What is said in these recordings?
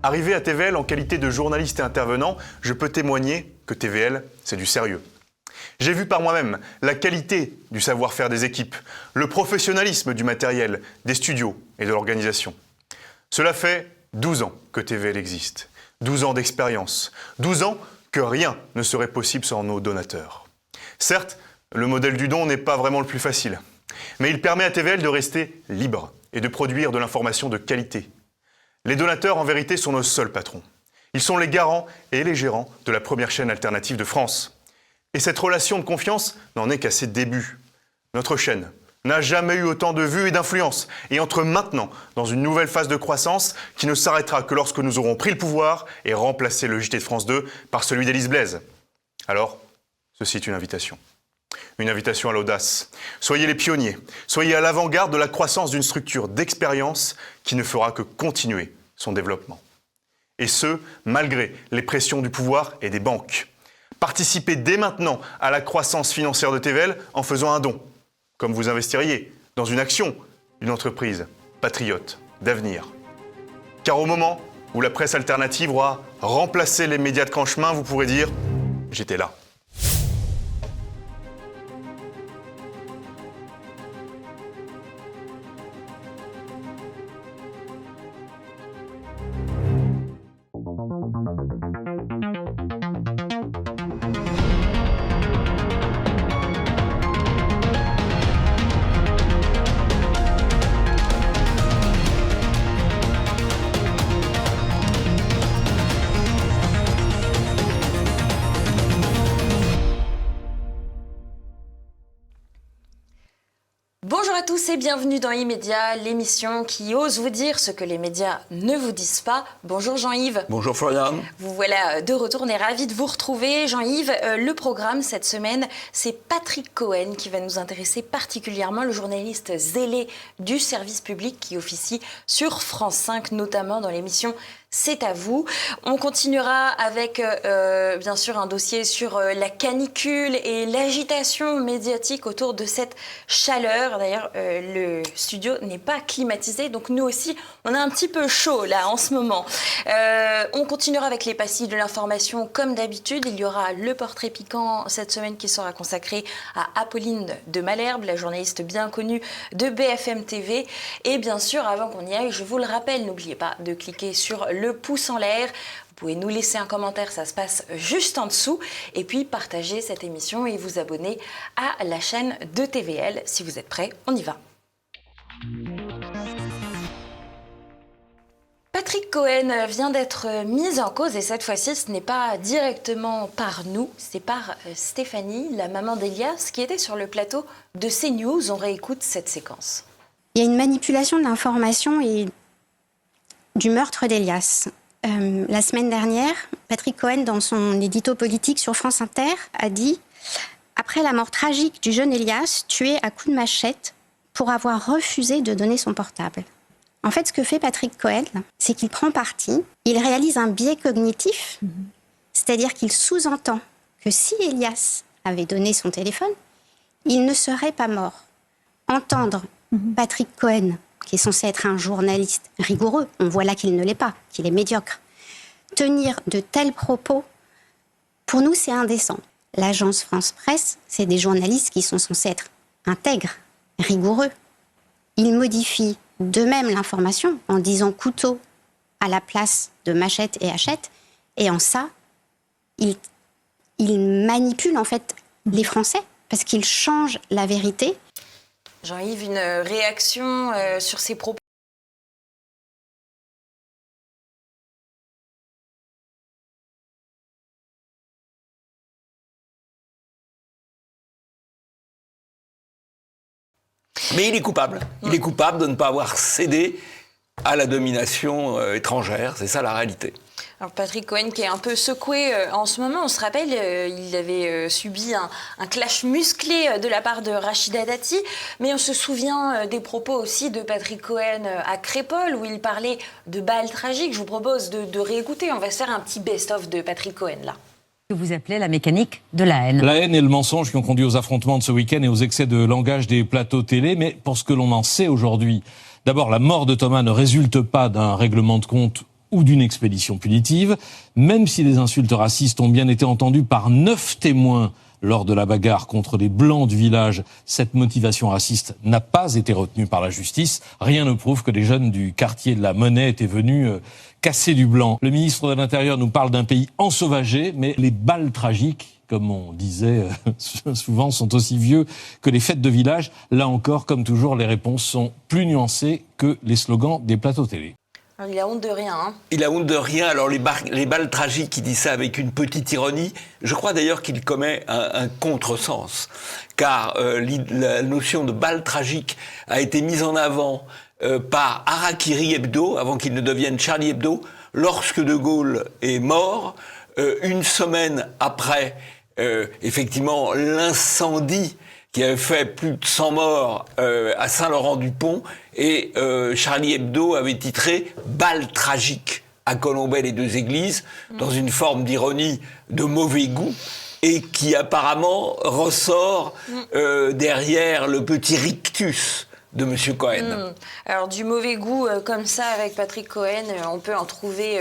Arrivé à TVL en qualité de journaliste et intervenant, je peux témoigner que TVL, c'est du sérieux. J'ai vu par moi-même la qualité du savoir-faire des équipes, le professionnalisme du matériel, des studios et de l'organisation. Cela fait 12 ans que TVL existe, 12 ans d'expérience, 12 ans que rien ne serait possible sans nos donateurs. Certes, le modèle du don n'est pas vraiment le plus facile, mais il permet à TVL de rester libre et de produire de l'information de qualité. Les donateurs, en vérité, sont nos seuls patrons. Ils sont les garants et les gérants de la première chaîne alternative de France. Et cette relation de confiance n'en est qu'à ses débuts. Notre chaîne n'a jamais eu autant de vues et d'influence et entre maintenant dans une nouvelle phase de croissance qui ne s'arrêtera que lorsque nous aurons pris le pouvoir et remplacé le JT de France 2 par celui d'Élise Blaise. Alors, ceci est une invitation. Une invitation à l'audace. Soyez les pionniers, soyez à l'avant-garde de la croissance d'une structure d'expérience qui ne fera que continuer son développement. Et ce, malgré les pressions du pouvoir et des banques. Participez dès maintenant à la croissance financière de TVL en faisant un don, comme vous investiriez dans une action d'une entreprise patriote d'avenir. Car au moment où la presse alternative aura remplacé les médias de grand chemin, vous pourrez dire « j'étais là ». Bonjour à tous et bienvenue dans E-Média, l'émission qui ose vous dire ce que les médias ne vous disent pas. Bonjour Jean-Yves. Bonjour Florian. Vous voilà de retour, on est ravis de vous retrouver. Jean-Yves, le programme cette semaine, c'est Patrick Cohen qui va nous intéresser particulièrement, le journaliste zélé du service public qui officie sur France 5, notamment dans l'émission C'est à vous. On continuera avec, bien sûr, un dossier sur la canicule et l'agitation médiatique autour de cette chaleur. D'ailleurs, le studio n'est pas climatisé, donc nous aussi, on a un petit peu chaud là en ce moment. On continuera avec les pastilles de l'information comme d'habitude. Il y aura le portrait piquant cette semaine qui sera consacré à Apolline de Malherbe, la journaliste bien connue de BFM TV. Et bien sûr, avant qu'on y aille, je vous le rappelle, n'oubliez pas de cliquer sur le pouce en l'air. Vous pouvez nous laisser un commentaire, ça se passe juste en dessous. Et puis partager cette émission et vous abonner à la chaîne de TVL. Si vous êtes prêts, on y va. Patrick Cohen vient d'être mis en cause et cette fois-ci, ce n'est pas directement par nous, c'est par Stéphanie, la maman d'Elias, qui était sur le plateau de CNews. On réécoute cette séquence. Il y a une manipulation de l'information et du meurtre d'Elias. La semaine dernière, Patrick Cohen, dans son édito politique sur France Inter, a dit « Après la mort tragique du jeune Elias, tué à coups de machette pour avoir refusé de donner son portable ». En fait, ce que fait Patrick Cohen, c'est qu'il prend parti, il réalise un biais cognitif, c'est-à-dire qu'il sous-entend que si Elias avait donné son téléphone, il ne serait pas mort. Entendre Patrick Cohen, qui est censé être un journaliste rigoureux, on voit là qu'il ne l'est pas, qu'il est médiocre, tenir de tels propos, pour nous, c'est indécent. L'agence France Presse, c'est des journalistes qui sont censés être intègres, rigoureux. Ils modifient d'eux-mêmes l'information en disant couteau à la place de machette et hachette, et en ça, ils manipulent en fait les Français, parce qu'ils changent la vérité. Jean-Yves, une réaction sur ces propos? Mais il est coupable. Il est coupable de ne pas avoir cédé à la domination étrangère. C'est ça la réalité. Alors Patrick Cohen qui est un peu secoué en ce moment, on se rappelle, il avait subi un clash musclé de la part de Rachida Dati, mais on se souvient des propos aussi de Patrick Cohen à Crépol où il parlait de balles tragiques. Je vous propose de réécouter, on va se faire un petit best-of de Patrick Cohen là. Que vous appelez la mécanique de la haine. La haine et le mensonge qui ont conduit aux affrontements de ce week-end et aux excès de langage des plateaux télé, mais pour ce que l'on en sait aujourd'hui, d'abord la mort de Thomas ne résulte pas d'un règlement de compte ou d'une expédition punitive. Même si les insultes racistes ont bien été entendues par 9 témoins lors de la bagarre contre les Blancs du village, cette motivation raciste n'a pas été retenue par la justice. Rien ne prouve que les jeunes du quartier de la Monnaie étaient venus casser du blanc. Le ministre de l'Intérieur nous parle d'un pays ensauvagé, mais les balles tragiques, comme on disait souvent, sont aussi vieux que les fêtes de village. Là encore, comme toujours, les réponses sont plus nuancées que les slogans des plateaux télé. Alors, il a honte de rien. Hein. Il a honte de rien. Alors les balles tragiques, il dit ça avec une petite ironie. Je crois d'ailleurs qu'il commet un contresens. Car la notion de balle tragique a été mise en avant par Harakiri Hebdo, avant qu'il ne devienne Charlie Hebdo, lorsque De Gaulle est mort, une semaine après effectivement l'incendie qui avait fait plus de 100 morts à Saint-Laurent-du-Pont, et Charlie Hebdo avait titré « Balles tragiques » à Colombey-les-Deux-Églises, dans une forme d'ironie de mauvais goût, et qui apparemment ressort derrière le petit rictus de M. Cohen. Alors du mauvais goût comme ça avec Patrick Cohen, on peut en trouver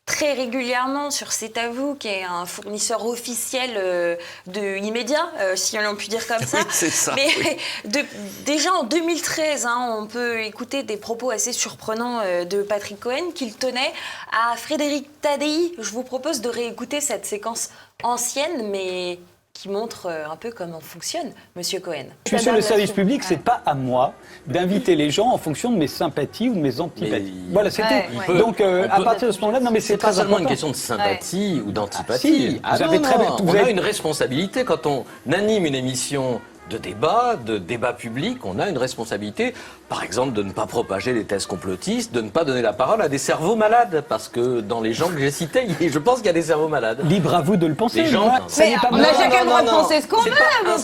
très régulièrement sur C'est à vous, qui est un fournisseur officiel de immédiat, si on peut dire comme ça. Oui, c'est ça. Mais oui. déjà en 2013, on peut écouter des propos assez surprenants de Patrick Cohen qu'il tenait à Frédéric Tadei. Je vous propose de réécouter cette séquence ancienne, mais qui montre un peu comment fonctionne Monsieur Cohen. Je suis sur le service public, c'est pas à moi d'inviter les gens en fonction de mes sympathies ou de mes antipathies. Voilà, c'est tout. Donc, à partir de ce moment-là, non, mais c'est pas très seulement important. une question de sympathie ou d'antipathie. Ah, si, vous avez très bien. On a une responsabilité quand on anime une émission de débat public, on a une responsabilité, par exemple, de ne pas propager les thèses complotistes, de ne pas donner la parole à des cerveaux malades, parce que dans les gens que j'ai cités, je pense qu'il y a des cerveaux malades. Libre à vous de le penser. Les gens, moi, ça n'est pas On a chacun le droit de penser ce qu'on veut,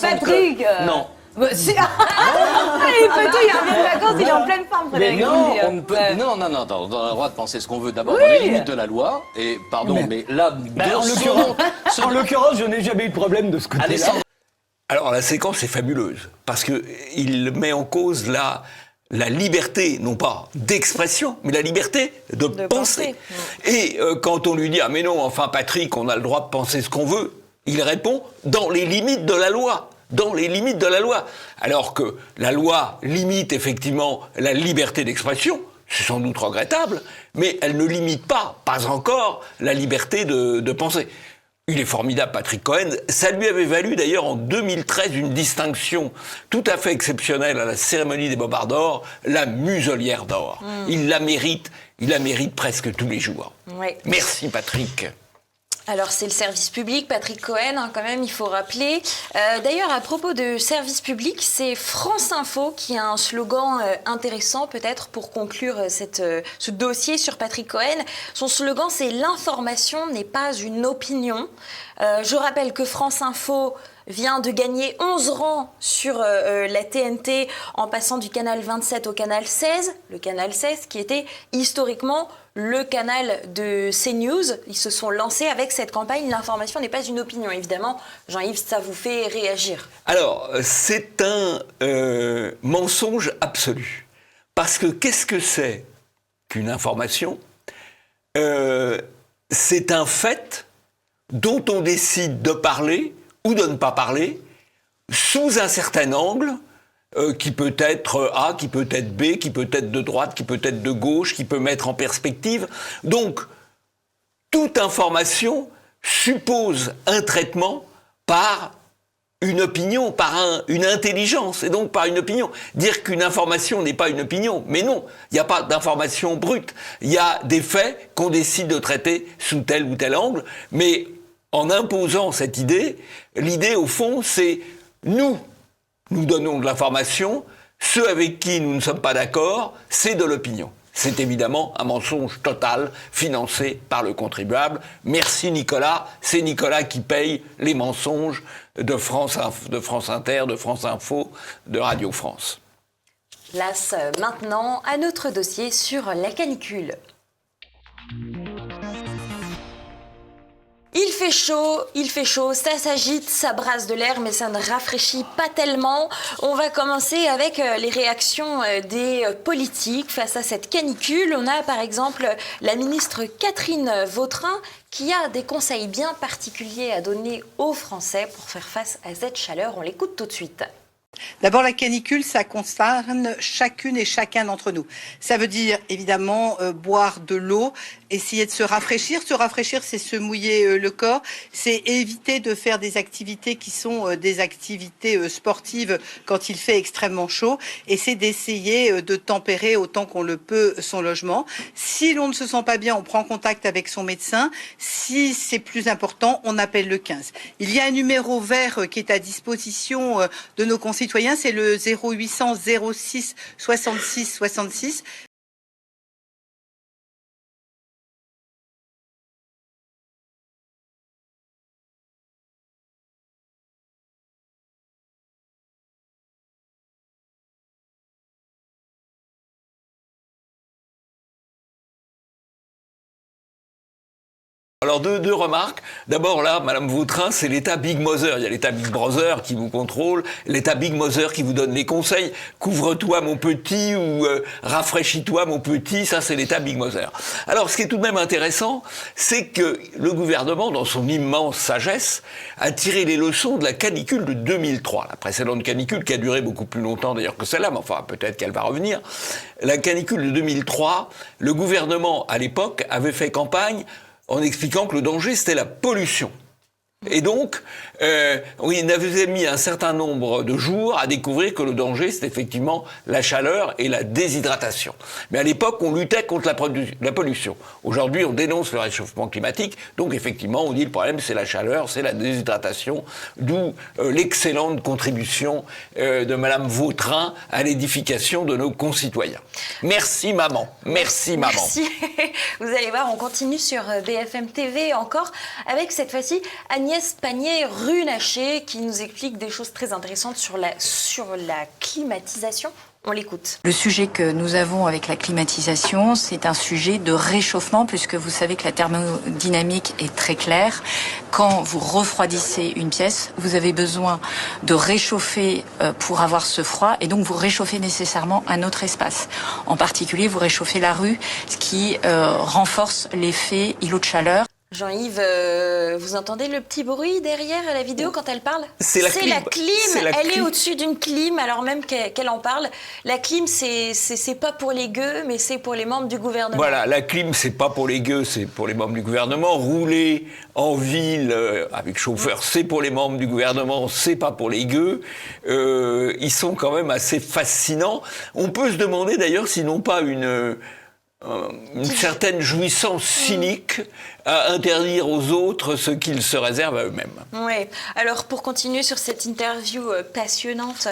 Patrick. Non. Il est petit, il revient de vacances, il est en pleine forme, Frédéric. Non, on ne peut, non, on a le droit de penser ce qu'on veut d'abord dans les limites de la loi, et pardon, mais là, en l'occurrence, je n'ai jamais eu de problème de ce côté-là. Alors la séquence est fabuleuse, parce qu'il met en cause la liberté, non pas d'expression, mais la liberté de penser. Et quand on lui dit « Ah mais non, enfin Patrick, on a le droit de penser ce qu'on veut », il répond « Dans les limites de la loi ». Dans les limites de la loi. Alors que la loi limite effectivement la liberté d'expression, c'est sans doute regrettable, mais elle ne limite pas encore, la liberté de penser. Il est formidable, Patrick Cohen. Ça lui avait valu d'ailleurs en 2013 une distinction tout à fait exceptionnelle à la cérémonie des Bobards d'Or, la Muselière d'Or. Il la mérite presque tous les jours. Ouais. Merci Patrick. Alors c'est le service public, Patrick Cohen, quand même, il faut rappeler. D'ailleurs, à propos de service public, c'est France Info qui a un slogan intéressant peut-être pour conclure ce dossier sur Patrick Cohen. Son slogan, c'est « L'information n'est pas une opinion ». Je rappelle que France Info vient de gagner 11 rangs sur la TNT en passant du canal 27 au canal 16. Le canal 16 qui était historiquement le canal de CNews. Ils se sont lancés avec cette campagne « L'information n'est pas une opinion ». Évidemment, Jean-Yves, ça vous fait réagir. Alors, c'est un mensonge absolu. Parce que qu'est-ce que c'est qu'une information ? C'est un fait dont on décide de parler ou de ne pas parler, sous un certain angle, qui peut être A, qui peut être B, qui peut être de droite, qui peut être de gauche, qui peut mettre en perspective. Donc, toute information suppose un traitement par une opinion, par une intelligence, et donc par une opinion. Dire qu'une information n'est pas une opinion, mais non, il n'y a pas d'information brute. Il y a des faits qu'on décide de traiter sous tel ou tel angle, mais en imposant cette idée, l'idée au fond, c'est nous donnons de l'information, ceux avec qui nous ne sommes pas d'accord, c'est de l'opinion. C'est évidemment un mensonge total, financé par le contribuable. Merci Nicolas, c'est Nicolas qui paye les mensonges de France Inter, de France Info, de Radio France. Place maintenant à notre dossier sur la canicule. Il il fait chaud, ça s'agite, ça brasse de l'air, mais ça ne rafraîchit pas tellement. On va commencer avec les réactions des politiques face à cette canicule. On a par exemple la ministre Catherine Vautrin qui a des conseils bien particuliers à donner aux Français pour faire face à cette chaleur. On l'écoute tout de suite. D'abord, la canicule, ça concerne chacune et chacun d'entre nous. Ça veut dire, évidemment, boire de l'eau, essayer de se rafraîchir. Se rafraîchir, c'est se mouiller le corps. C'est éviter de faire des activités qui sont des activités sportives quand il fait extrêmement chaud. Et c'est d'essayer de tempérer autant qu'on le peut son logement. Si l'on ne se sent pas bien, on prend contact avec son médecin. Si c'est plus important, on appelle le 15. Il y a un numéro vert qui est à disposition de nos concitoyens. C'est le 0800 06 66 66. Alors deux remarques. D'abord là, Madame Vautrin, c'est l'État Big Mother. Il y a l'État Big Brother qui vous contrôle, l'État Big Mother qui vous donne les conseils. Couvre-toi mon petit ou rafraîchis-toi mon petit. Ça c'est l'État Big Mother. Alors ce qui est tout de même intéressant, c'est que le gouvernement, dans son immense sagesse, a tiré les leçons de la canicule de 2003. La précédente canicule qui a duré beaucoup plus longtemps d'ailleurs que celle-là, mais enfin peut-être qu'elle va revenir. La canicule de 2003, le gouvernement à l'époque avait fait campagne en expliquant que le danger, c'était la pollution. Et donc, il avait mis un certain nombre de jours à découvrir que le danger, c'était effectivement la chaleur et la déshydratation. Mais à l'époque, on luttait contre la pollution. Aujourd'hui, on dénonce le réchauffement climatique. Donc, effectivement, on dit le problème, c'est la chaleur, c'est la déshydratation. D'où l'excellente contribution de Madame Vautrin à l'édification de nos concitoyens. Merci, maman. Merci, maman. Merci. Vous allez voir, on continue sur BFM TV encore avec cette fois-ci Agnès Pannier-Runacher qui nous explique des choses très intéressantes sur la climatisation. On l'écoute. Le sujet que nous avons avec la climatisation, c'est un sujet de réchauffement puisque vous savez que la thermodynamique est très claire. Quand vous refroidissez une pièce, vous avez besoin de réchauffer pour avoir ce froid et donc vous réchauffez nécessairement un autre espace. En particulier, vous réchauffez la rue, ce qui renforce l'effet îlot de chaleur. Jean-Yves, vous entendez le petit bruit derrière la vidéo quand elle parle ? C'est la clim. Elle est au-dessus d'une clim, alors même qu'elle en parle. La clim, c'est pas pour les gueux, mais c'est pour les membres du gouvernement. Voilà, la clim, c'est pas pour les gueux, c'est pour les membres du gouvernement. Rouler en ville avec chauffeur, c'est pour les membres du gouvernement, c'est pas pour les gueux. Ils sont quand même assez fascinants. On peut se demander d'ailleurs s'ils n'ont pas une certaine jouissance cynique à interdire aux autres ce qu'ils se réservent à eux-mêmes. Oui. Alors, pour continuer sur cette interview passionnante,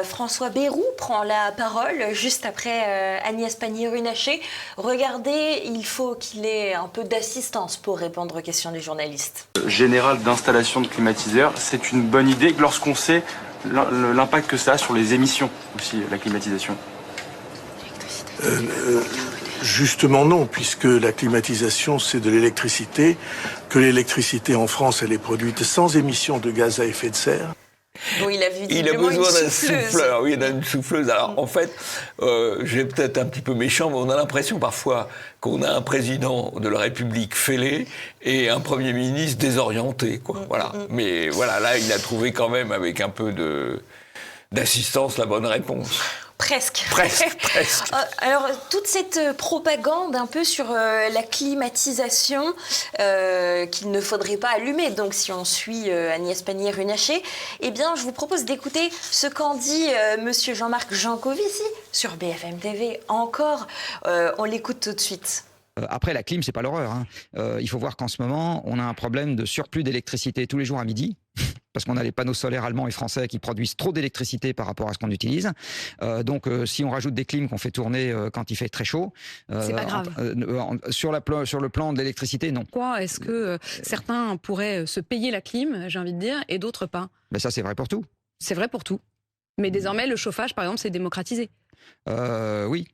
François Bayrou prend la parole juste après Agnès Pannier-Runacher. Regardez, il faut qu'il ait un peu d'assistance pour répondre aux questions des journalistes. Général d'installation de climatiseurs, c'est une bonne idée lorsqu'on sait l'impact que ça a sur les émissions aussi, la climatisation. Justement non, puisque la climatisation c'est de l'électricité, que l'électricité en France elle est produite sans émission de gaz à effet de serre. Bon, il a besoin d'un souffleur, oui, d'une souffleuse. Alors en fait, j'ai peut-être un petit peu méchant, mais on a l'impression parfois qu'on a un président de la République fêlé et un Premier ministre désorienté, quoi. Voilà. Mais voilà, là il a trouvé quand même avec un peu d'assistance la bonne réponse. Presque. Presque. Alors, toute cette propagande un peu sur la climatisation qu'il ne faudrait pas allumer, donc si on suit Agnès Pannier-Runacher, eh bien, je vous propose d'écouter ce qu'en dit monsieur Jean-Marc Jancovici sur BFM TV. Encore, on l'écoute tout de suite. Après, la clim, c'est pas l'horreur. Il faut voir qu'en ce moment, on a un problème de surplus d'électricité tous les jours à midi. Parce qu'on a les panneaux solaires allemands et français qui produisent trop d'électricité par rapport à ce qu'on utilise. Donc, si on rajoute des clims qu'on fait tourner quand il fait très chaud... c'est pas grave. Sur le plan de l'électricité, non. Pourquoi est-ce que certains pourraient se payer la clim, j'ai envie de dire, et d'autres pas ? Mais ça, c'est vrai pour tout. C'est vrai pour tout. Mais désormais, le chauffage, par exemple, c'est démocratisé. Oui.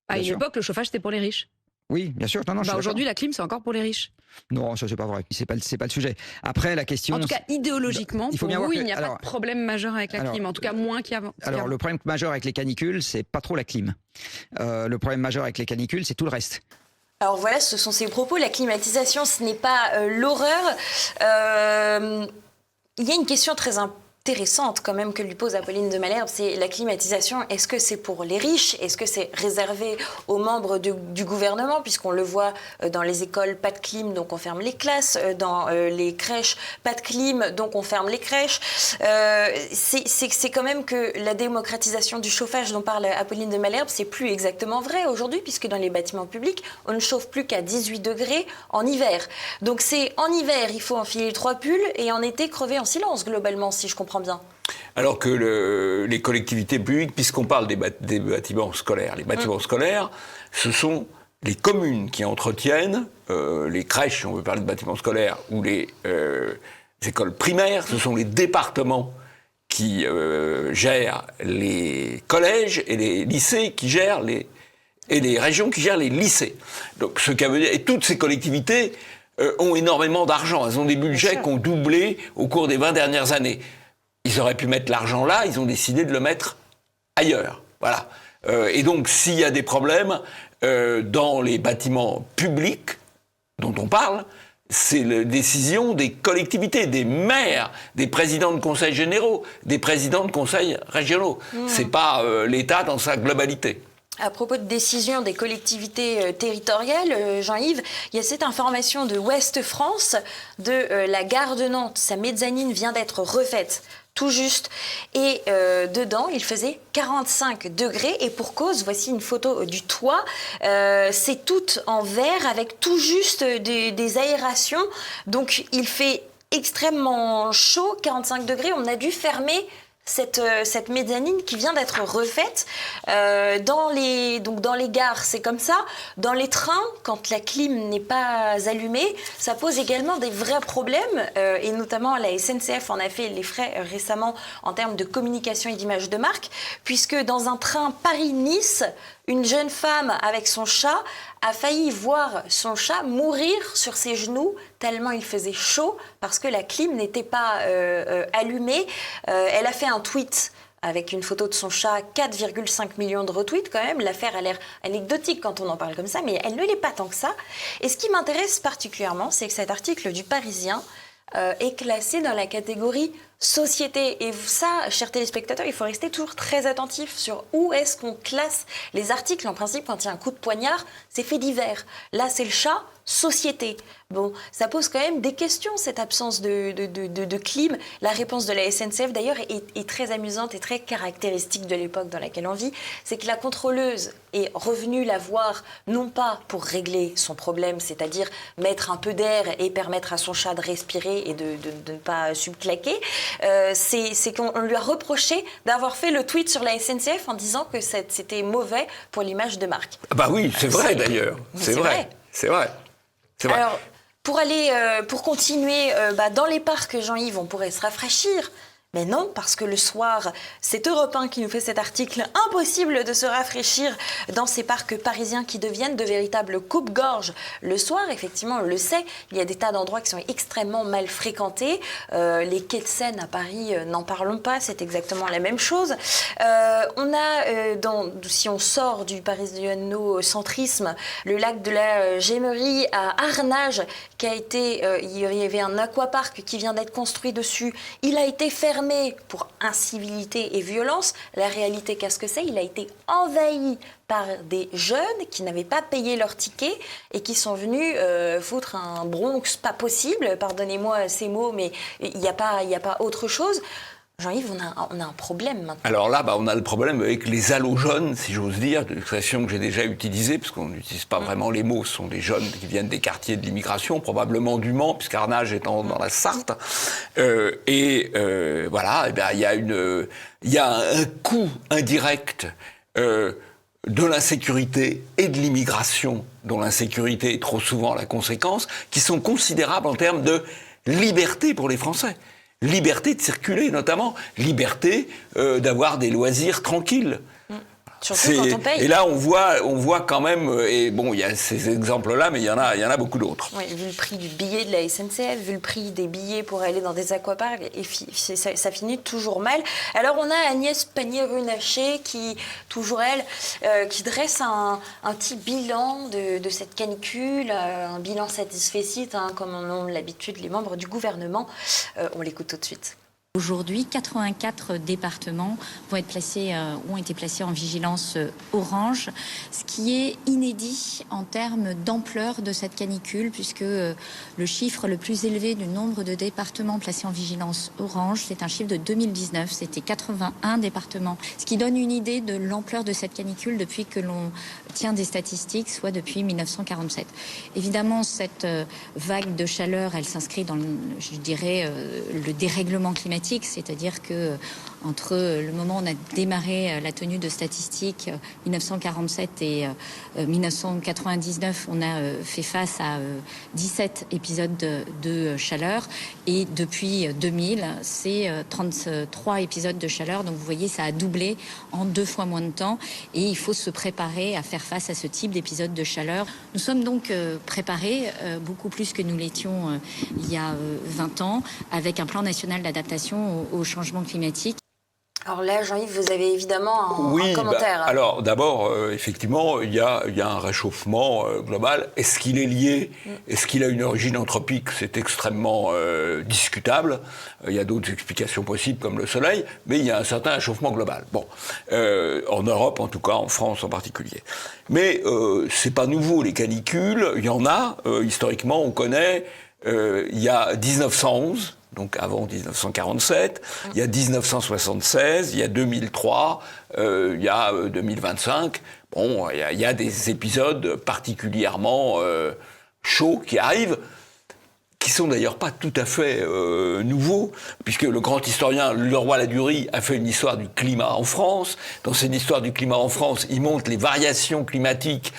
À une époque, le chauffage, c'était pour les riches. Oui, bien sûr. Non, aujourd'hui, la clim, c'est encore pour les riches. Non, ça c'est pas vrai. C'est pas le sujet. Après, la question. En tout cas, idéologiquement, pour vous, il n'y a pas de problème majeur avec la clim. En tout cas, moins qu'avant. Alors, le problème majeur avec les canicules, c'est pas trop la clim. Le problème majeur avec les canicules, c'est tout le reste. Alors voilà, ce sont ces propos. La climatisation, ce n'est pas l'horreur. Il y a une question très intéressante quand même que lui pose Apolline de Malherbe, c'est la climatisation. Est-ce que c'est pour les riches? Est-ce que c'est réservé aux membres du gouvernement? Puisqu'on le voit dans les écoles, pas de clim, donc on ferme les classes. Dans les crèches, pas de clim, donc on ferme les crèches. C'est quand même que la démocratisation du chauffage dont parle Apolline de Malherbe, c'est plus exactement vrai aujourd'hui, puisque dans les bâtiments publics, on ne chauffe plus qu'à 18 degrés en hiver. Donc c'est en hiver, il faut enfiler 3 pulls, et en été, crever en silence, globalement, si je comprends bien. Alors que les collectivités publiques, puisqu'on parle des bâtiments scolaires, les bâtiments scolaires, ce sont les communes qui entretiennent les crèches, si on veut parler de bâtiments scolaires, ou les écoles primaires, ce sont les départements qui gèrent les collèges et les lycées qui gèrent et les régions qui gèrent les lycées. Donc, ce qui veut dire, et toutes ces collectivités ont énormément d'argent. Elles ont des budgets qui ont doublé au cours des 20 dernières années. Ils auraient pu mettre l'argent là, ils ont décidé de le mettre ailleurs. Voilà. Et donc, s'il y a des problèmes dans les bâtiments publics dont on parle, c'est la décision des collectivités, des maires, des présidents de conseils généraux, des présidents de conseils régionaux. C'est pas l'État dans sa globalité. À propos de décision des collectivités territoriales, Jean-Yves, il y a cette information de Ouest France, de la gare de Nantes. Sa mezzanine vient d'être refaite, tout juste. Et dedans, il faisait 45 degrés. Et pour cause, voici une photo du toit. C'est tout en verre avec tout juste des aérations. Donc, il fait extrêmement chaud, 45 degrés. On a dû fermer cette mezzanine qui vient d'être refaite. Dans les gares, c'est comme ça. Dans les trains, quand la clim n'est pas allumée, ça pose également des vrais problèmes. Et notamment, la SNCF en a fait les frais récemment en termes de communication et d'image de marque, puisque dans un train Paris-Nice, une jeune femme avec son chat a failli voir son chat mourir sur ses genoux tellement il faisait chaud parce que la clim n'était pas allumée. Elle a fait un tweet avec une photo de son chat, 4,5 millions de retweets quand même. L'affaire a l'air anecdotique quand on en parle comme ça, mais elle ne l'est pas tant que ça. Et ce qui m'intéresse particulièrement, c'est que cet article du Parisien est classé dans la catégorie société. Et ça, chers téléspectateurs, il faut rester toujours très attentif sur où est-ce qu'on classe les articles. En principe, quand il y a un coup de poignard, c'est fait divers. Là, c'est le chat, société. Bon, ça pose quand même des questions, cette absence de clim. La réponse de la SNCF, d'ailleurs, est très amusante et très caractéristique de l'époque dans laquelle on vit. C'est que la contrôleuse est revenue la voir, non pas pour régler son problème, c'est-à-dire mettre un peu d'air et permettre à son chat de respirer et de ne pas subclaquer. C'est qu'on lui a reproché d'avoir fait le tweet sur la SNCF en disant que c'était mauvais pour l'image de marque. Ah bah oui, c'est vrai d'ailleurs. C'est vrai. C'est vrai. Alors, pour continuer, dans les parcs, Jean-Yves, on pourrait se rafraîchir. Mais non, parce que le soir, c'est Europe 1 qui nous fait cet article. Impossible de se rafraîchir dans ces parcs parisiens qui deviennent de véritables coupe-gorge. Le soir, effectivement, on le sait, il y a des tas d'endroits qui sont extrêmement mal fréquentés. Les quais de Seine à Paris, n'en parlons pas, c'est exactement la même chose. On a, si on sort du parisiano-centrisme, le lac de la Gémerie à Arnage, il y avait un aquapark qui vient d'être construit dessus. Il a été fermé pour incivilité et violence. La réalité, qu'est-ce que c'est? Il a été envahi par des jeunes qui n'avaient pas payé leur ticket et qui sont venus foutre un Bronx pas possible. Pardonnez-moi ces mots, mais il n'y a pas autre chose. Jean-Yves, on a un problème maintenant. Alors là, on a le problème avec les halogènes, si j'ose dire, une expression que j'ai déjà utilisée, parce qu'on n'utilise pas vraiment les mots, ce sont des jeunes qui viennent des quartiers de l'immigration, probablement du Mans, puisqu'Arnage est dans la Sarthe. Voilà, il y a un coût indirect de l'insécurité et de l'immigration, dont l'insécurité est trop souvent la conséquence, qui sont considérables en termes de liberté pour les Français. Liberté de circuler, notamment. Liberté d'avoir des loisirs tranquilles. Surtout quand on paye. Et là, on voit quand même, et bon, il y a ces exemples-là, mais il y en a beaucoup d'autres. Oui, vu le prix du billet de la SNCF, vu le prix des billets pour aller dans des aquaparks, ça finit toujours mal. Alors, on a Agnès Pannier-Runacher, toujours elle, qui dresse un petit bilan de cette canicule, un bilan satisfecit, comme en ont l'habitude les membres du gouvernement. On l'écoute tout de suite. Aujourd'hui, 84 départements ont été placés en vigilance orange, ce qui est inédit en termes d'ampleur de cette canicule, puisque le chiffre le plus élevé du nombre de départements placés en vigilance orange, c'est un chiffre de 2019, c'était 81 départements, ce qui donne une idée de l'ampleur de cette canicule depuis que l'on tient des statistiques, soit depuis 1947. Évidemment, cette vague de chaleur, elle s'inscrit dans, le dérèglement climatique, c'est-à-dire que entre le moment où on a démarré la tenue de statistiques 1947 et 1999, on a fait face à 17 épisodes de chaleur, et depuis 2000, c'est 33 épisodes de chaleur. Donc vous voyez, ça a doublé en 2 fois moins de temps, et il faut se préparer à faire face à ce type d'épisode de chaleur. Nous sommes donc préparés beaucoup plus que nous l'étions il y a 20 ans, avec un plan national d'adaptation au changement climatique. Alors là, Jean-Yves, vous avez évidemment un commentaire. Alors d'abord, effectivement, il y a un réchauffement global. Est-ce qu'il est lié? Est-ce qu'il a une origine anthropique? C'est extrêmement discutable. Il y a d'autres explications possibles, comme le soleil, mais il y a un certain réchauffement global. Bon, en Europe, en tout cas, en France en particulier. Mais c'est pas nouveau, les canicules. Il y en a. Historiquement, on connaît. Il y a 1911. Donc avant 1947, il y a 1976, il y a 2003, il y a 2025. Bon, il y a des épisodes particulièrement chauds qui arrivent, qui sont d'ailleurs pas tout à fait nouveaux, puisque le grand historien Leroy-Ladurie a fait une histoire du climat en France. Dans cette histoire du climat en France, il montre les variations climatiques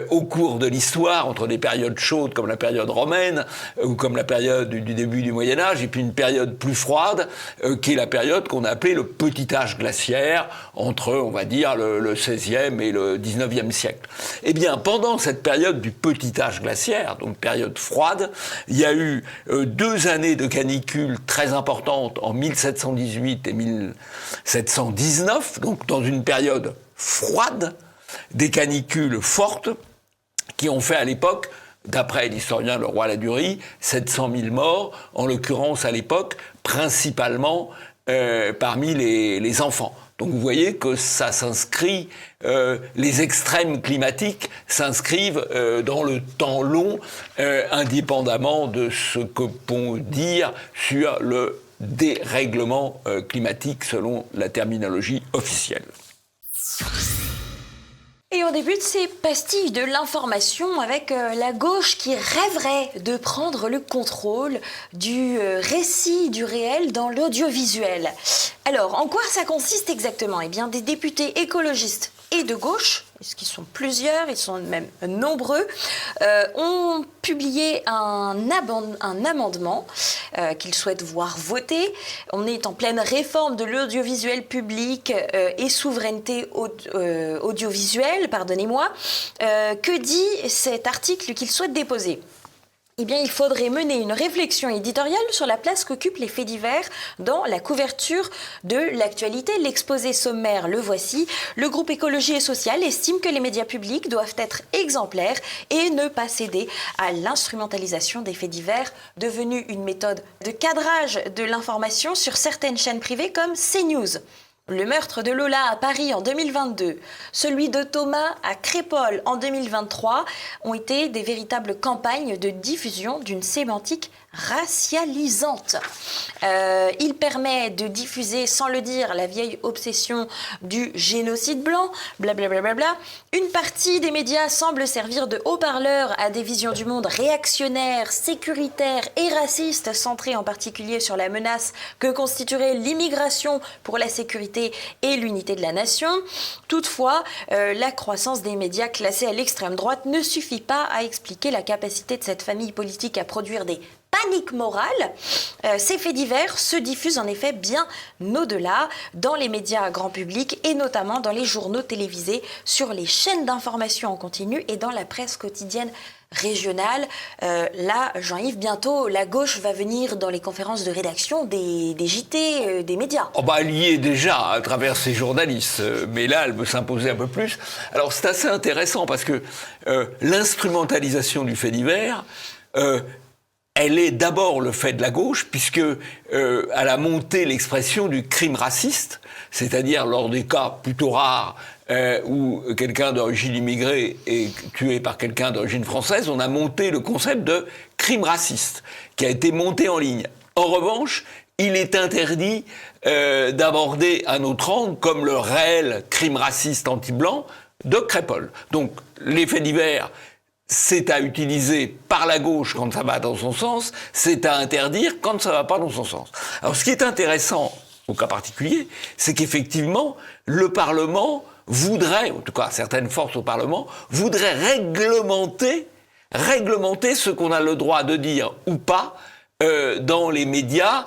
au cours de l'histoire, entre des périodes chaudes comme la période romaine, ou comme la période du début du Moyen-Âge, et puis une période plus froide, qui est la période qu'on a appelée le petit âge glaciaire, entre, on va dire, le XVIe et le XIXe siècle. Eh bien, pendant cette période du petit âge glaciaire, donc période froide, il y a eu 2 années de canicule très importantes en 1718 et 1719, donc dans une période froide, des canicules fortes qui ont fait à l'époque, d'après l'historien Leroy-Ladurie, 700 000 morts, en l'occurrence à l'époque, principalement parmi les enfants. Donc vous voyez que ça s'inscrit, les extrêmes climatiques s'inscrivent dans le temps long, indépendamment de ce que peut dire sur le dérèglement climatique selon la terminologie officielle. Et on débute ces pastilles de l'information avec la gauche qui rêverait de prendre le contrôle du récit du réel dans l'audiovisuel. Alors, en quoi ça consiste exactement? Eh bien, des députés écologistes et de gauche, parce qu'ils sont plusieurs, ils sont même nombreux, ont publié un amendement qu'ils souhaitent voir voter. On est en pleine réforme de l'audiovisuel public et souveraineté audiovisuelle, pardonnez-moi. Que dit cet article qu'ils souhaitent déposer? Eh bien, il faudrait mener une réflexion éditoriale sur la place qu'occupent les faits divers dans la couverture de l'actualité. L'exposé sommaire, le voici. Le groupe Écologie et Social estime que les médias publics doivent être exemplaires et ne pas céder à l'instrumentalisation des faits divers, devenue une méthode de cadrage de l'information sur certaines chaînes privées comme CNews. Le meurtre de Lola à Paris en 2022, celui de Thomas à Crépol en 2023 ont été des véritables campagnes de diffusion d'une sémantique racialisante. Il permet de diffuser, sans le dire, la vieille obsession du génocide blanc, blablabla. Une partie des médias semble servir de haut-parleur à des visions du monde réactionnaires, sécuritaires et racistes, centrées en particulier sur la menace que constituerait l'immigration pour la sécurité et l'unité de la nation. Toutefois, la croissance des médias classés à l'extrême droite ne suffit pas à expliquer la capacité de cette famille politique à produire des panique morale. Ces faits divers se diffusent en effet bien au-delà dans les médias grand public et notamment dans les journaux télévisés, sur les chaînes d'information en continu et dans la presse quotidienne régionale. Là, Jean-Yves, bientôt, la gauche va venir dans les conférences de rédaction des JT, des médias. Elle y est déjà à travers ses journalistes, mais là, elle veut s'imposer un peu plus. Alors, c'est assez intéressant parce que l'instrumentalisation du fait divers, elle est d'abord le fait de la gauche, puisque elle a monté l'expression du crime raciste, c'est-à-dire lors des cas plutôt rares où quelqu'un d'origine immigrée est tué par quelqu'un d'origine française, on a monté le concept de crime raciste, qui a été monté en ligne. En revanche, il est interdit d'aborder un autre angle, comme le réel crime raciste anti-blanc de Crépol. Donc, les faits divers, c'est à utiliser par la gauche quand ça va dans son sens, c'est à interdire quand ça va pas dans son sens. Alors, ce qui est intéressant, au cas particulier, c'est qu'effectivement, le Parlement voudrait, en tout cas certaines forces au Parlement, voudraient réglementer ce qu'on a le droit de dire ou pas dans les médias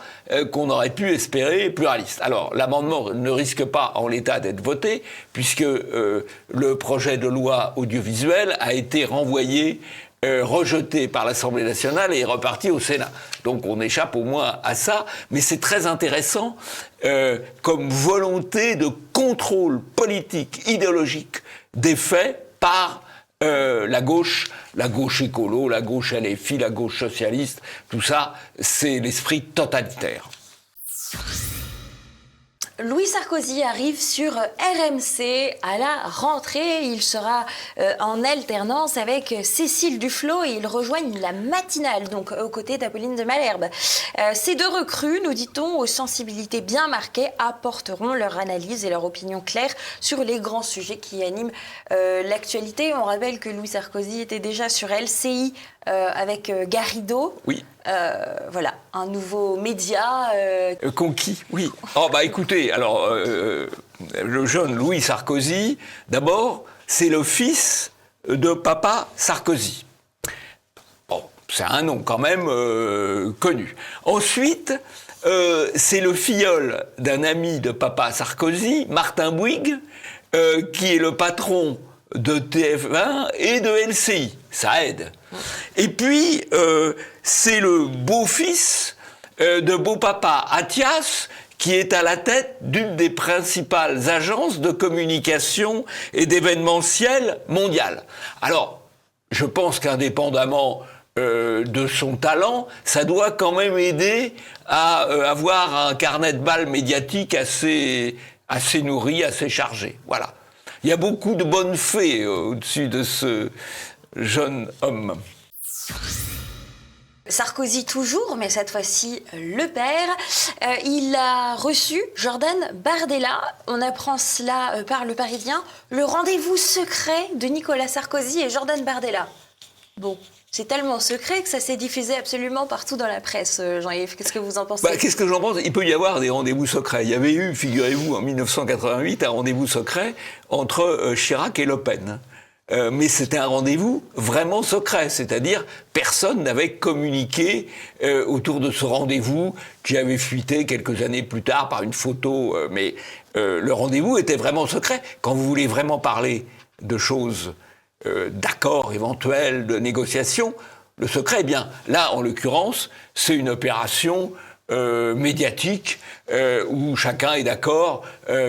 qu'on aurait pu espérer pluralistes. Alors, l'amendement ne risque pas en l'état d'être voté, puisque le projet de loi audiovisuel a été renvoyé, rejeté par l'Assemblée nationale et est reparti au Sénat. Donc on échappe au moins à ça, mais c'est très intéressant comme volonté de contrôle politique, idéologique des faits par la gauche écolo, la gauche LFI, la gauche socialiste, tout ça, c'est l'esprit totalitaire. Louis Sarkozy arrive sur RMC à la rentrée. Il sera en alternance avec Cécile Duflot et ils rejoignent la matinale, donc aux côtés d'Apolline de Malherbe. Ces deux recrues, nous dit-on, aux sensibilités bien marquées, apporteront leur analyse et leur opinion claire sur les grands sujets qui animent l'actualité. On rappelle que Louis Sarkozy était déjà sur LCI avec Garrido. Oui. Voilà, un nouveau média. Conquis, oui. Écoutez, alors, le jeune Louis Sarkozy, d'abord, c'est le fils de papa Sarkozy. Bon, c'est un nom quand même connu. Ensuite, c'est le filleul d'un ami de papa Sarkozy, Martin Bouygues, qui est le patron de TF1 et de LCI. Ça aide. Et puis, c'est le beau-fils de beau-papa Athias, qui est à la tête d'une des principales agences de communication et d'événementiel mondial. Alors, je pense qu'indépendamment de son talent, ça doit quand même aider à avoir un carnet de balles médiatique assez nourri, assez chargé. Voilà. Il y a beaucoup de bonnes fées au-dessus de ce jeune homme. Sarkozy toujours, mais cette fois-ci le père. Il a reçu Jordan Bardella. On apprend cela par Le Parisien. Le rendez-vous secret de Nicolas Sarkozy et Jordan Bardella. Bon, c'est tellement secret que ça s'est diffusé absolument partout dans la presse, Jean-Yves. Qu'est-ce que vous en pensez ? Qu'est-ce que j'en pense ? Il peut y avoir des rendez-vous secrets. Il y avait eu, figurez-vous, en 1988, un rendez-vous secret entre Chirac et Le Pen. Mais c'était un rendez-vous vraiment secret, c'est-à-dire personne n'avait communiqué autour de ce rendez-vous qui avait fuité quelques années plus tard par une photo, mais le rendez-vous était vraiment secret. Quand vous voulez vraiment parler de choses, d'accords éventuels, de négociations, le secret est bien. Là, en l'occurrence, c'est une opération médiatique où chacun est d'accord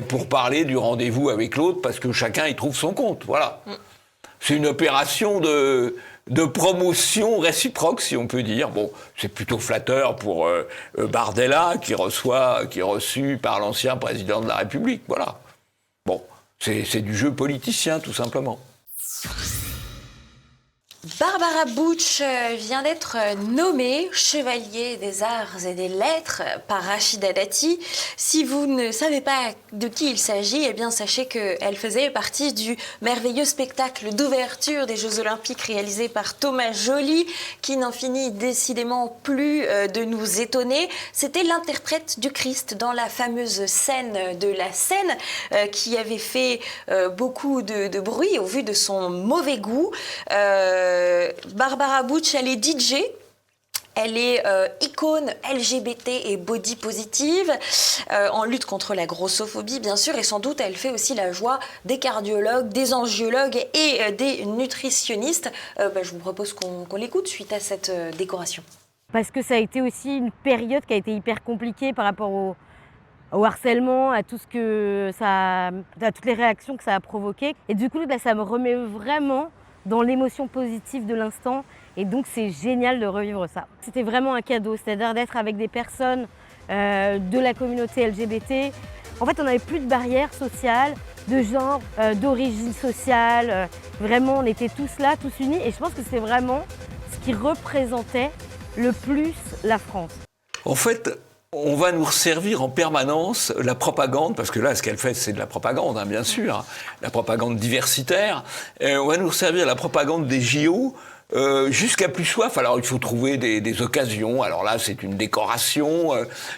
pour parler du rendez-vous avec l'autre parce que chacun y trouve son compte, voilà. C'est une opération de promotion réciproque, si on peut dire. Bon, c'est plutôt flatteur pour Bardella, qui est reçu par l'ancien président de la République. Voilà. Bon, c'est du jeu politicien, tout simplement. Barbara Butch vient d'être nommée chevalier des arts et des lettres par Rachida Dati. Si vous ne savez pas de qui il s'agit, eh bien sachez qu'elle faisait partie du merveilleux spectacle d'ouverture des Jeux Olympiques réalisé par Thomas Joly, qui n'en finit décidément plus de nous étonner. C'était l'interprète du Christ dans la fameuse scène de la Seine qui avait fait beaucoup de bruit au vu de son mauvais goût. Barbara Butch, elle est DJ Elle est icône LGBT et body positive, en lutte contre la grossophobie, bien sûr, et sans doute elle fait aussi la joie des cardiologues, des angiologues et des nutritionnistes. Je vous propose qu'on l'écoute suite à cette décoration. Parce que ça a été aussi une période qui a été hyper compliquée par rapport au harcèlement, à tout ce que à toutes les réactions que ça a provoquées. Et du coup, ça me remet vraiment dans l'émotion positive de l'instant. Et donc, c'est génial de revivre ça. C'était vraiment un cadeau, c'est-à-dire d'être avec des personnes de la communauté LGBT. En fait, on n'avait plus de barrières sociales, de genre, d'origine sociale. Vraiment, on était tous là, tous unis. Et je pense que c'est vraiment ce qui représentait le plus la France. En fait, on va nous resservir en permanence la propagande, parce que là, ce qu'elle fait, c'est de la propagande, hein, bien sûr, hein, la propagande diversitaire. On va nous resservir la propagande des JO jusqu'à plus soif. Alors, il faut trouver des occasions. Alors là, c'est une décoration.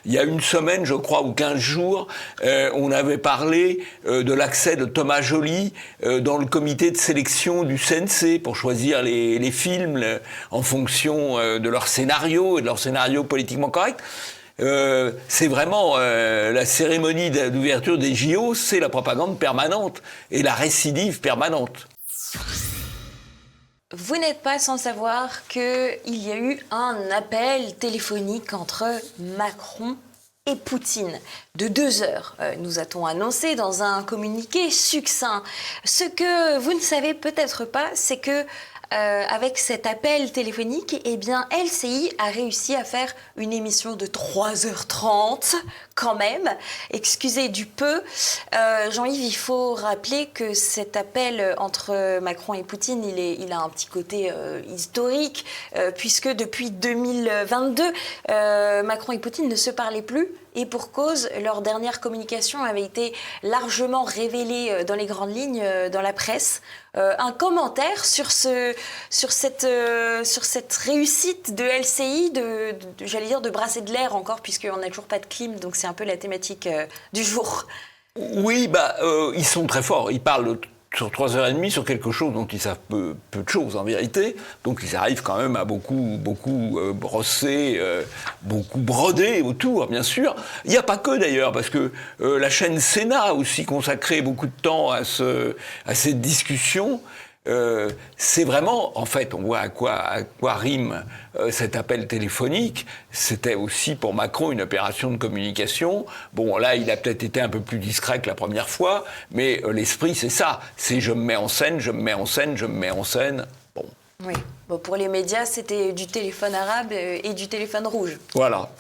Il y a une semaine, je crois, ou 15 jours, on avait parlé de l'accès de Thomas Joly dans le comité de sélection du CNC pour choisir les films en fonction de leur scénario et de leur scénario politiquement correct. C'est vraiment la cérémonie d'ouverture des JO, c'est la propagande permanente et la récidive permanente. Vous n'êtes pas sans savoir qu'il y a eu un appel téléphonique entre Macron et Poutine de 2 heures, nous a-t-on annoncé dans un communiqué succinct. Ce que vous ne savez peut-être pas, c'est que avec cet appel téléphonique, eh bien, LCI a réussi à faire une émission de 3h30, quand même. Excusez du peu. Jean-Yves, il faut rappeler que cet appel entre Macron et Poutine, il a un petit côté historique, puisque depuis 2022, Macron et Poutine ne se parlaient plus. Et pour cause, leur dernière communication avait été largement révélée dans les grandes lignes dans la presse. Un commentaire sur cette réussite de LCI, j'allais dire de brasser de l'air encore, puisqu'on n'a toujours pas de clim, donc c'est un peu la thématique du jour. Oui, ils sont très forts. Ils parlent sur 3h30 sur quelque chose dont ils savent peu de choses en vérité. Donc ils arrivent quand même à beaucoup brosser, beaucoup broder autour, bien sûr. Il n'y a pas que d'ailleurs, parce que la chaîne Sénat a aussi consacré beaucoup de temps à cette discussion. C'est vraiment, en fait, on voit à quoi rime cet appel téléphonique. C'était aussi pour Macron une opération de communication. Bon, là, il a peut-être été un peu plus discret que la première fois, mais l'esprit, c'est ça. C'est je me mets en scène, je me mets en scène, je me mets en scène. Bon. Oui. Bon, pour les médias, c'était du téléphone arabe et du téléphone rouge. Voilà.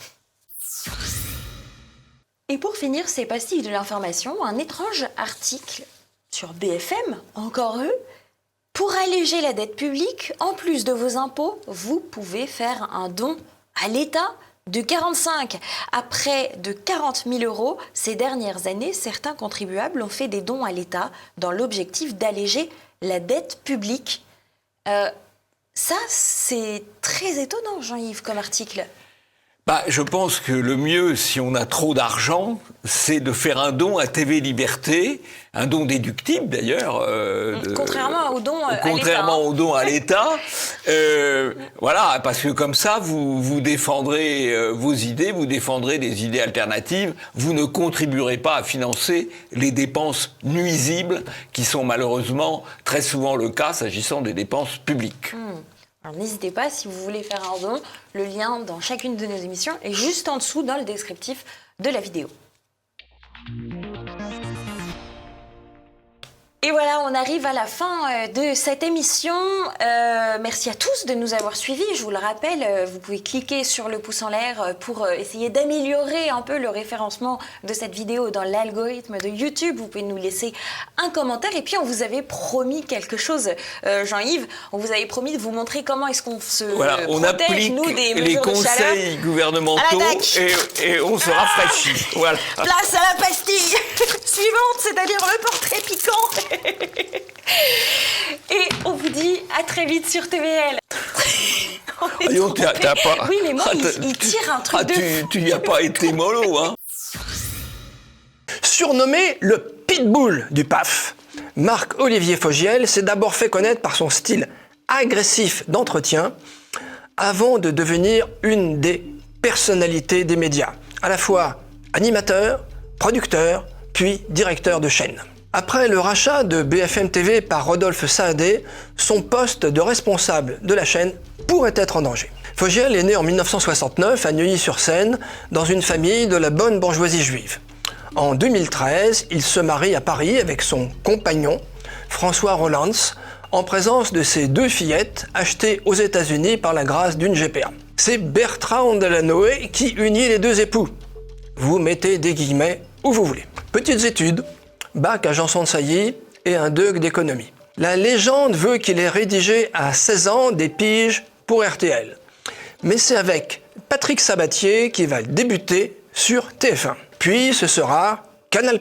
Et pour finir ces pastilles de l'information, un étrange article sur BFM, encore eux. Pour alléger la dette publique, en plus de vos impôts, vous pouvez faire un don à l'État de 45 à près de 40 000 euros. Ces dernières années, certains contribuables ont fait des dons à l'État dans l'objectif d'alléger la dette publique. Ça, c'est très étonnant, Jean-Yves, comme article. Je pense que le mieux, si on a trop d'argent, c'est de faire un don à TV Liberté, un don déductible d'ailleurs. Contrairement au don à l'État. Contrairement au don à l'État. Voilà, parce que comme ça, vous défendrez vos idées, vous défendrez des idées alternatives, vous ne contribuerez pas à financer les dépenses nuisibles qui sont malheureusement très souvent le cas s'agissant des dépenses publiques. Alors n'hésitez pas, si vous voulez faire un don, le lien dans chacune de nos émissions est juste en dessous dans le descriptif de la vidéo. Et voilà, on arrive à la fin de cette émission. Merci à tous de nous avoir suivis. Je vous le rappelle, vous pouvez cliquer sur le pouce en l'air pour essayer d'améliorer un peu le référencement de cette vidéo dans l'algorithme de YouTube. Vous pouvez nous laisser un commentaire. Et puis, on vous avait promis quelque chose, Jean-Yves. On vous avait promis de vous montrer comment est-ce qu'on se on protège, applique nous, des les mesures de chaleur. conseils gouvernementaux et on se rafraîchit. Voilà. Place à la pastille suivante, c'est-à-dire le portrait piquant. Et on vous dit à très vite sur TVL. T'as pas... Oui, mais moi, il tire un truc de fou. Tu n'y as pas été mollo, hein. Surnommé le pitbull du PAF, Marc-Olivier Fogiel s'est d'abord fait connaître par son style agressif d'entretien, avant de devenir une des personnalités des médias, à la fois animateur, producteur, puis directeur de chaîne. Après le rachat de BFM TV par Rodolphe Saadé, son poste de responsable de la chaîne pourrait être en danger. Fogiel est né en 1969 à Neuilly-sur-Seine, dans une famille de la bonne bourgeoisie juive. En 2013, il se marie à Paris avec son compagnon, François Rollands, en présence de ses 2 fillettes achetées aux États-Unis par la grâce d'une GPA. C'est Bertrand Delanoë qui unit les 2 époux. Vous mettez des guillemets où vous voulez. Petites études, bac à Janson de Sailly et un DEUG d'économie. La légende veut qu'il ait rédigé à 16 ans des piges pour RTL. Mais c'est avec Patrick Sabatier qu'il va débuter sur TF1. Puis ce sera Canal+,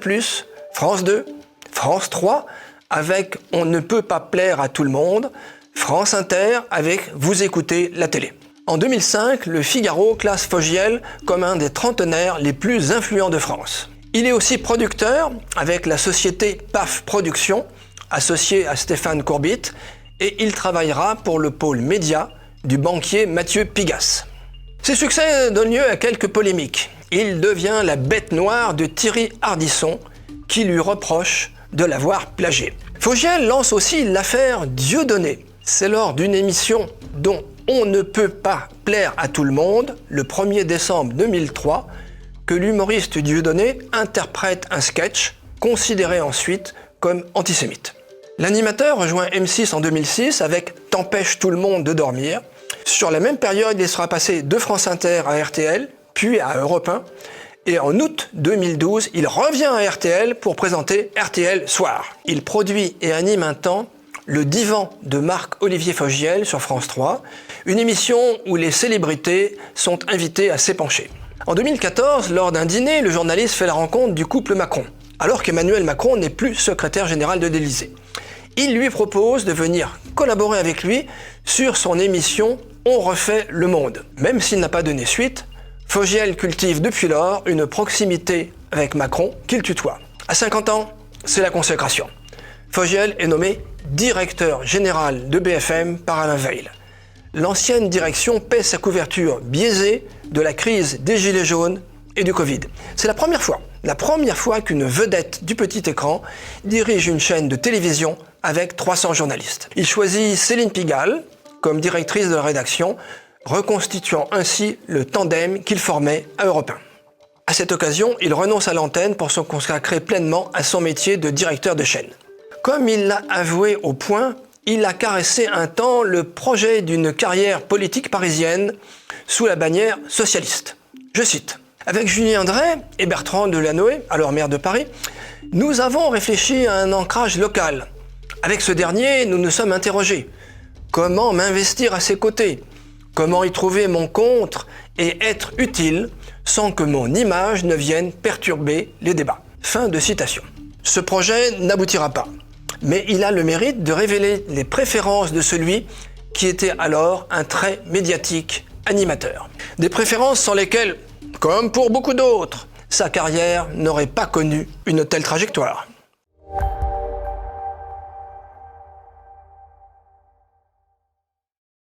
France 2, France 3, avec On ne peut pas plaire à tout le monde, France Inter avec Vous écoutez la télé. En 2005, le Figaro classe Fogiel comme un des trentenaires les plus influents de France. Il est aussi producteur avec la société PAF Productions, associée à Stéphane Courbit, et il travaillera pour le pôle média du banquier Mathieu Pigasse. Ses succès donnent lieu à quelques polémiques. Il devient la bête noire de Thierry Ardisson, qui lui reproche de l'avoir plagié. Fogiel lance aussi l'affaire Dieudonné. C'est lors d'une émission dont On ne peut pas plaire à tout le monde, le 1er décembre 2003, que l'humoriste Dieudonné interprète un sketch considéré ensuite comme antisémite. L'animateur rejoint M6 en 2006 avec T'empêche tout le monde de dormir. Sur la même période, il sera passé de France Inter à RTL, puis à Europe 1. Et en août 2012, il revient à RTL pour présenter RTL Soir. Il produit et anime un temps Le Divan de Marc-Olivier Fogiel sur France 3, une émission où les célébrités sont invitées à s'épancher. En 2014, lors d'un dîner, le journaliste fait la rencontre du couple Macron, alors qu'Emmanuel Macron n'est plus secrétaire général de l'Élysée. Il lui propose de venir collaborer avec lui sur son émission On refait le monde. Même s'il n'a pas donné suite, Fogiel cultive depuis lors une proximité avec Macron qu'il tutoie. À 50 ans, c'est la consécration. Fogiel est nommé directeur général de BFM par Alain Veil. L'ancienne direction paie sa couverture biaisée de la crise des Gilets jaunes et du Covid. C'est la première fois qu'une vedette du petit écran dirige une chaîne de télévision avec 300 journalistes. Il choisit Céline Pigalle comme directrice de la rédaction, reconstituant ainsi le tandem qu'il formait à Europe 1. À cette occasion, il renonce à l'antenne pour se consacrer pleinement à son métier de directeur de chaîne. Comme il l'a avoué au Point, il a caressé un temps le projet d'une carrière politique parisienne sous la bannière socialiste. Je cite. Avec Julien Drey et Bertrand Delanoë, alors maire de Paris, nous avons réfléchi à un ancrage local. Avec ce dernier, nous nous sommes interrogés. Comment m'investir à ses côtés ? Comment y trouver mon compte et être utile sans que mon image ne vienne perturber les débats. Fin de citation. Ce projet n'aboutira pas, mais il a le mérite de révéler les préférences de celui qui était alors un très médiatique animateur. Des préférences sans lesquelles, comme pour beaucoup d'autres, sa carrière n'aurait pas connu une telle trajectoire.